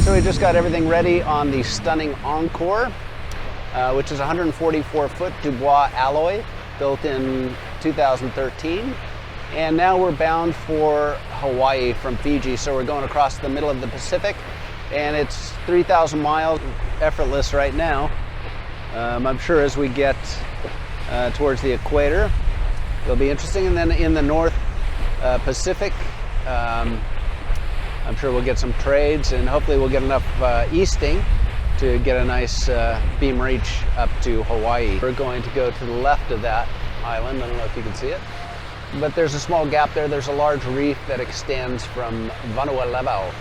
So we just got everything ready on the stunning Encore, which is 144-foot Dubois alloy, built in 2013. And now we're bound for Hawaii from Fiji. So we're going across the middle of the Pacific, and it's 3,000 miles, effortless right now. I'm sure as we get towards the equator, it'll be interesting. And then in the North Pacific, I'm sure we'll get some trades, and hopefully we'll get enough easting to get a nice beam reach up to Hawaii. We're going to go to the left of that island. I don't know if you can see it, but there's a small gap there. There's a large reef that extends from Vanuatu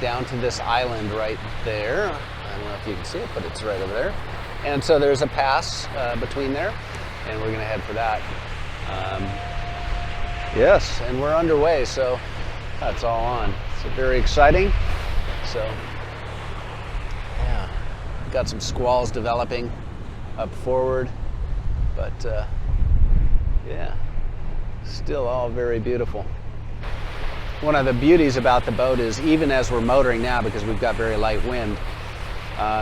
down to this island right there. I don't know if you can see it, but it's right over there. And so there's a pass between there, and we're gonna head for that. Yes, and we're underway, so that's all on. So very exciting. So yeah, got some squalls developing up forward, but yeah, still all very beautiful. One of the beauties about the boat is even as we're motoring now, because we've got very light wind,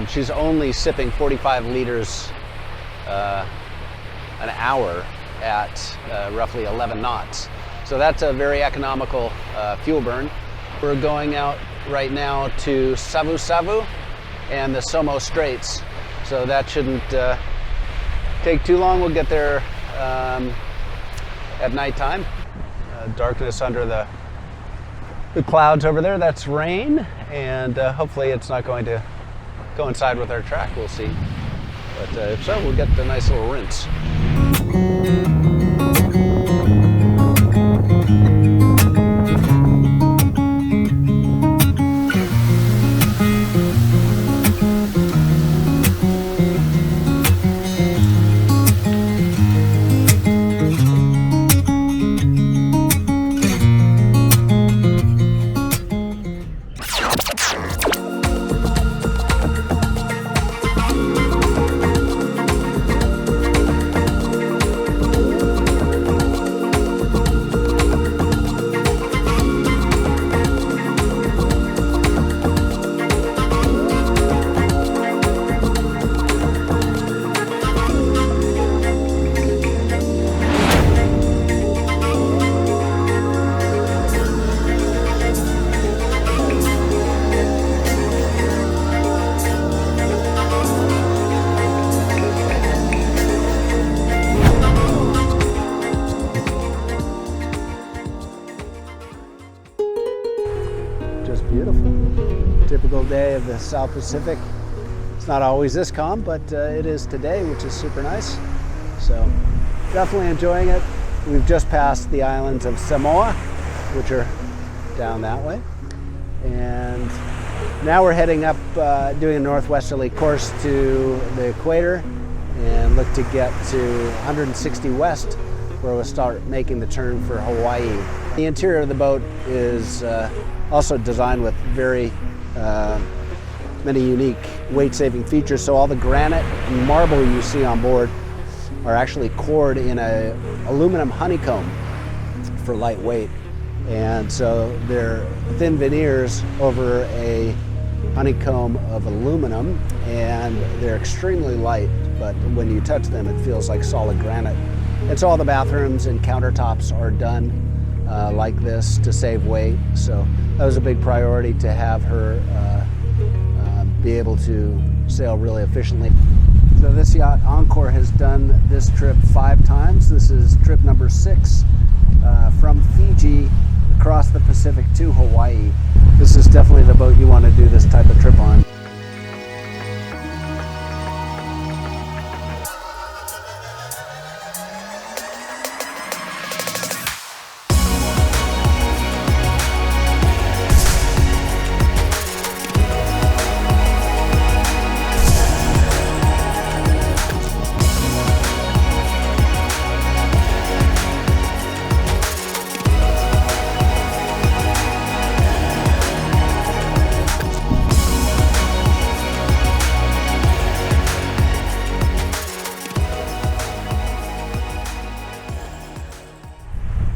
she's only sipping 45 liters an hour at roughly 11 knots. So that's a very economical fuel burn. We're going out right now to Savu Savu and the Somo Straits. So that shouldn't take too long. We'll get there at nighttime. Darkness under the clouds over there, that's rain. And hopefully it's not going to coincide with our track, we'll see. But if so, we'll get a nice little rinse. Just beautiful. Typical day of the South Pacific. It's not always this calm, but it is today, which is super nice. So definitely enjoying it. We've just passed the islands of Samoa, which are down that way. And now we're heading up, doing a northwesterly course to the equator and look to get to 160 west, where we'll start making the turn for Hawaii. The interior of the boat is also designed with very many unique weight-saving features. So all the granite and marble you see on board are actually cored in a aluminum honeycomb for lightweight. And so they're thin veneers over a honeycomb of aluminum, and they're extremely light, but when you touch them, it feels like solid granite. And so all the bathrooms and countertops are done like this to save weight. So that was a big priority, to have her be able to sail really efficiently. So this yacht, Encore, has done this trip 5 times. This is trip number 6 from Fiji across the Pacific to Hawaii. This is definitely the boat you want to do this type of trip on.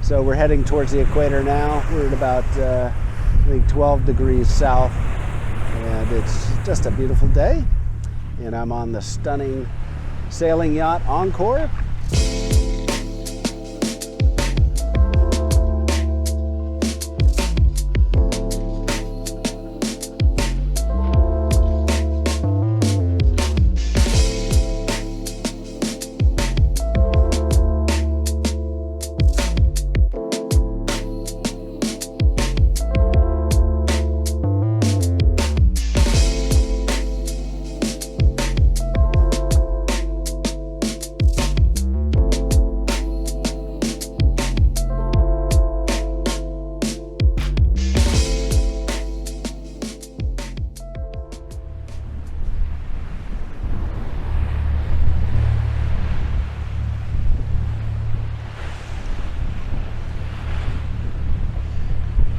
So we're heading towards the equator now. We're at about, I think 12 degrees south, and it's just a beautiful day, and I'm on the stunning sailing yacht Encore.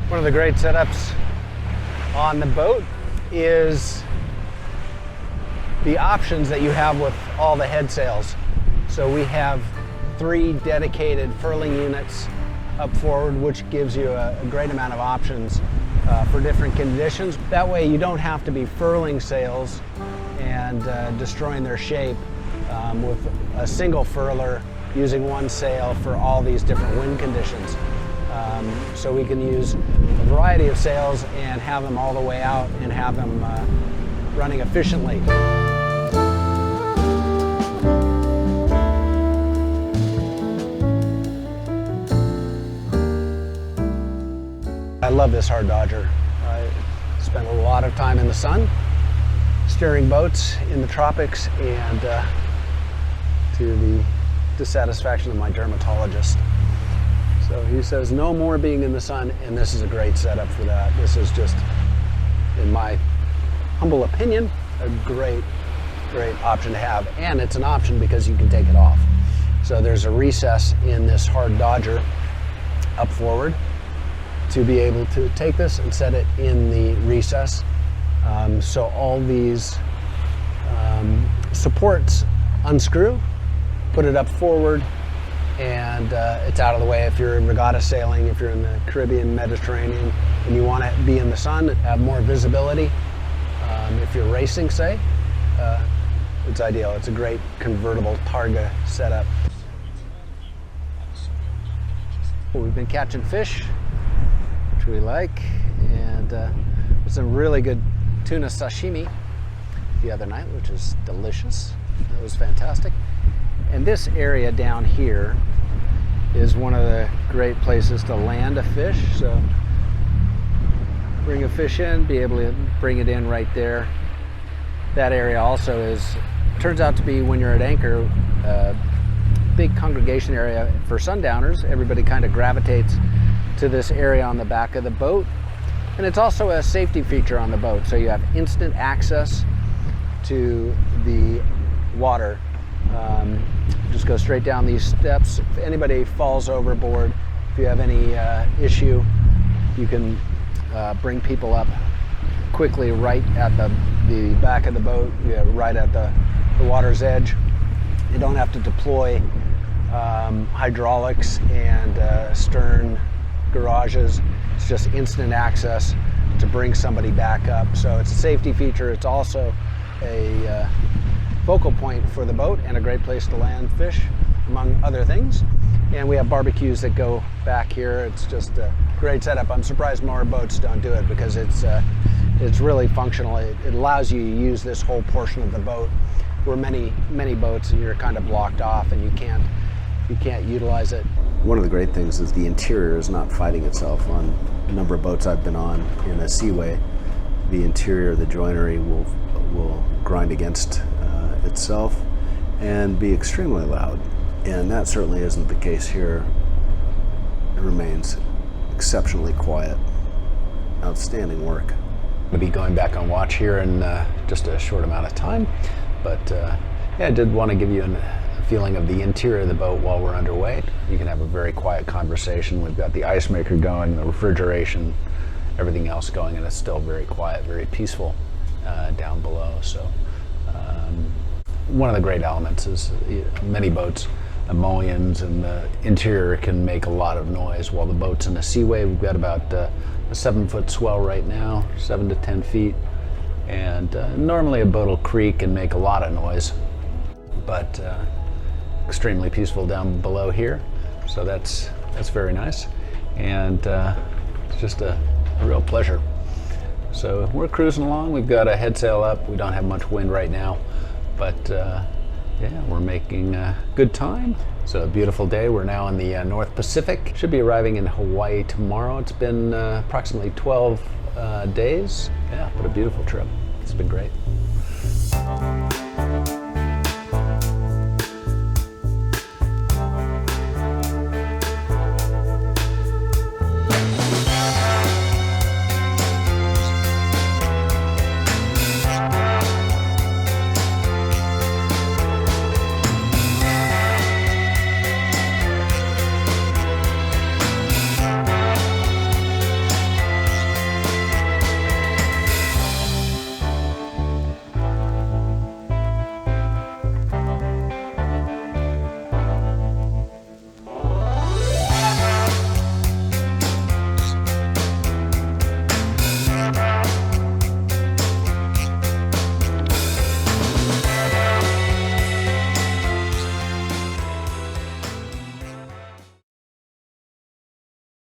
One of the great setups on the boat is the options that you have with all the head sails. So we have 3 dedicated furling units up forward, which gives you a great amount of options for different conditions. That way you don't have to be furling sails and destroying their shape with a single furler using one sail for all these different wind conditions. So we can use a variety of sails and have them all the way out and have them running efficiently. I love this hard dodger. I spent a lot of time in the sun, steering boats in the tropics, and to the dissatisfaction of my dermatologist. So he says no more being in the sun, and this is a great setup for that. This is just, in my humble opinion, a great option to have. And it's an option because you can take it off. So there's a recess in this hard dodger up forward to be able to take this and set it in the recess. So all these supports unscrew, put it up forward, and it's out of the way if you're in regatta sailing, if you're in the Caribbean, Mediterranean, and you want to be in the sun, have more visibility. If you're racing, say, it's ideal. It's a great convertible Targa setup. We've been catching fish, which we like, and with some really good tuna sashimi the other night, which is delicious. It was fantastic. And this area down here is one of the great places to land a fish. So bring a fish in, be able to bring it in right there. That area also turns out to be, when you're at anchor, a big congregation area for sundowners. Everybody kind of gravitates to this area on the back of the boat. And it's also a safety feature on the boat. So you have instant access to the water. Just go straight down these steps. If anybody falls overboard, if you have any issue, you can bring people up quickly right at the back of the boat, right at the water's edge. You don't have to deploy hydraulics and stern garages. It's just instant access to bring somebody back up. So it's a safety feature. It's also a focal point for the boat and a great place to land fish, among other things. And we have barbecues that go back here. It's just a great setup. I'm surprised more boats don't do it because it's really functional. It allows you to use this whole portion of the boat, where many boats you're kind of blocked off and you can't utilize it. One of the great things is the interior is not fighting itself. On a number of boats I've been on in a seaway, the interior, the joinery will grind against itself and be extremely loud, and that certainly isn't the case here. It remains exceptionally quiet. Outstanding work. We'll be going back on watch here in just a short amount of time, but yeah, I did want to give you a feeling of the interior of the boat while we're underway. You can have a very quiet conversation. We've got the ice maker going, the refrigeration, everything else going, and it's still very quiet, very peaceful down below. So one of the great elements is many boats, mullions, and the interior can make a lot of noise. While the boat's in a seaway, we've got about a 7-foot swell right now, 7 to 10 feet. And normally a boat will creak and make a lot of noise, but extremely peaceful down below here. So that's very nice, and it's just a real pleasure. So we're cruising along. We've got a head sail up. We don't have much wind right now, but yeah, we're making good time. So a beautiful day. We're now in the North Pacific. Should be arriving in Hawaii tomorrow. It's been approximately 12 days. Yeah, what a beautiful trip. It's been great.